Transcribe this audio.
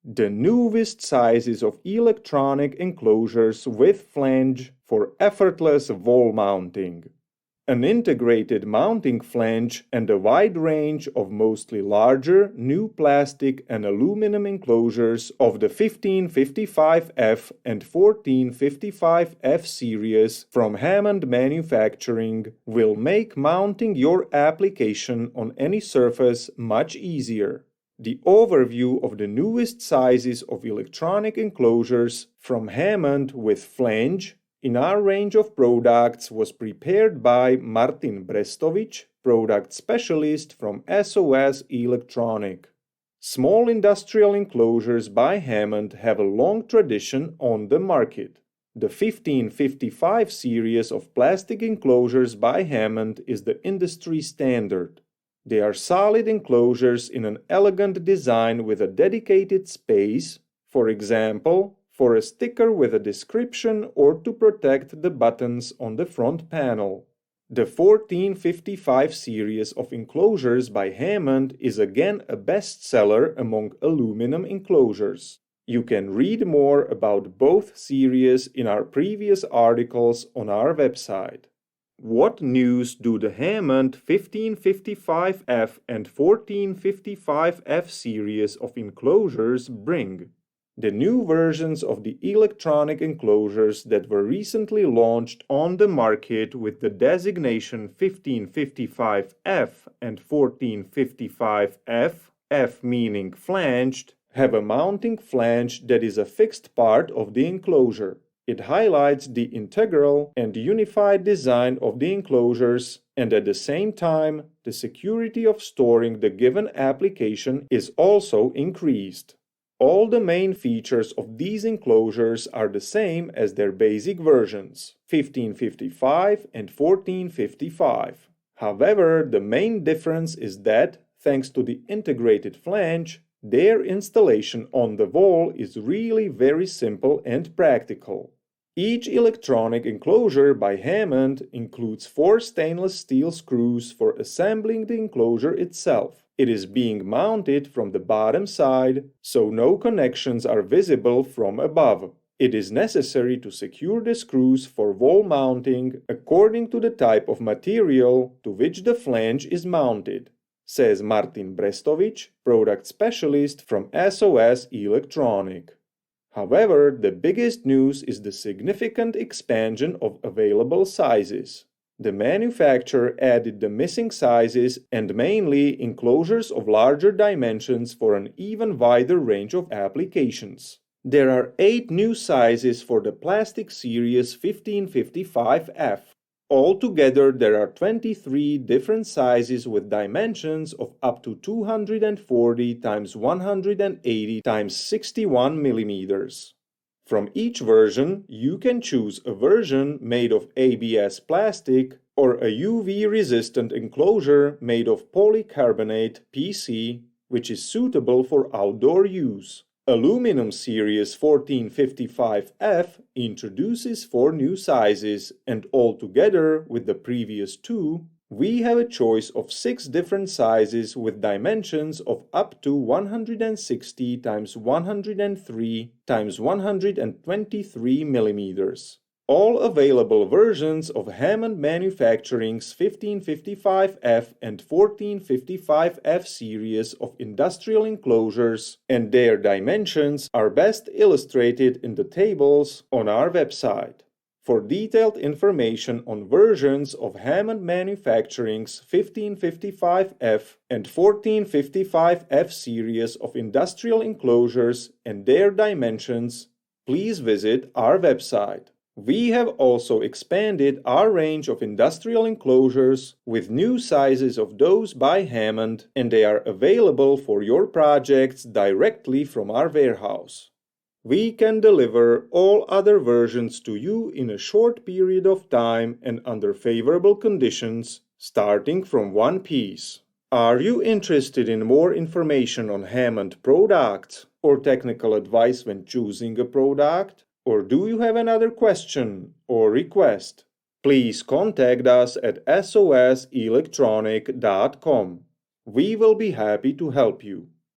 The newest sizes of electronic enclosures with flange for effortless wall mounting. An integrated mounting flange and a wide range of mostly larger new plastic and aluminum enclosures of the 1555F and 1455F series from Hammond Manufacturing will make mounting your application on any surface much easier. The overview of the newest sizes of electronic enclosures from Hammond with flange in our range of products was prepared by Martin Brestovic, product specialist from SOS Electronic. Small industrial enclosures by Hammond have a long tradition on the market. The 1555 series of plastic enclosures by Hammond is the industry standard. They are solid enclosures in an elegant design with a dedicated space, for example, for a sticker with a description or to protect the buttons on the front panel. The 1455 series of enclosures by Hammond is again a bestseller among aluminum enclosures. You can read more about both series in our previous articles on our website. What news do the Hammond 1555F and 1455F series of enclosures bring? The new versions of the electronic enclosures that were recently launched on the market with the designation 1555F and 1455F, F meaning flanged, have a mounting flange that is a fixed part of the enclosure. It highlights the integral and unified design of the enclosures, and at the same time, the security of storing the given application is also increased. All the main features of these enclosures are the same as their basic versions, 1555 and 1455. However, the main difference is that, thanks to the integrated flange, their installation on the wall is really very simple and practical. Each electronic enclosure by Hammond includes 4 stainless steel screws for assembling the enclosure itself. It is being mounted from the bottom side, so no connections are visible from above. It is necessary to secure the screws for wall mounting according to the type of material to which the flange is mounted, says Martin Brestovic, product specialist from SOS Electronic. However, the biggest news is the significant expansion of available sizes. The manufacturer added the missing sizes and mainly enclosures of larger dimensions for an even wider range of applications. There are 8 new sizes for the plastic series 1555F. Altogether, there are 23 different sizes with dimensions of up to 240 x 180 x 61 mm. From each version, you can choose a version made of ABS plastic or a UV-resistant enclosure made of polycarbonate PC, which is suitable for outdoor use. Aluminum Series 1455F introduces 4 new sizes, and altogether with the previous 2, we have a choice of 6 different sizes with dimensions of up to 160 x 103 x 123 mm. All available versions of Hammond Manufacturing's 1555F and 1455F series of industrial enclosures and their dimensions are best illustrated in the tables on our website. For detailed information on versions of Hammond Manufacturing's 1555F and 1455F series of industrial enclosures and their dimensions, please visit our website. We have also expanded our range of industrial enclosures with new sizes of those by Hammond, and they are available for your projects directly from our warehouse. We can deliver all other versions to you in a short period of time and under favorable conditions, starting from 1 piece. Are you interested in more information on Hammond products or technical advice when choosing a product? Or do you have another question or request? Please contact us at soselectronic.com. We will be happy to help you.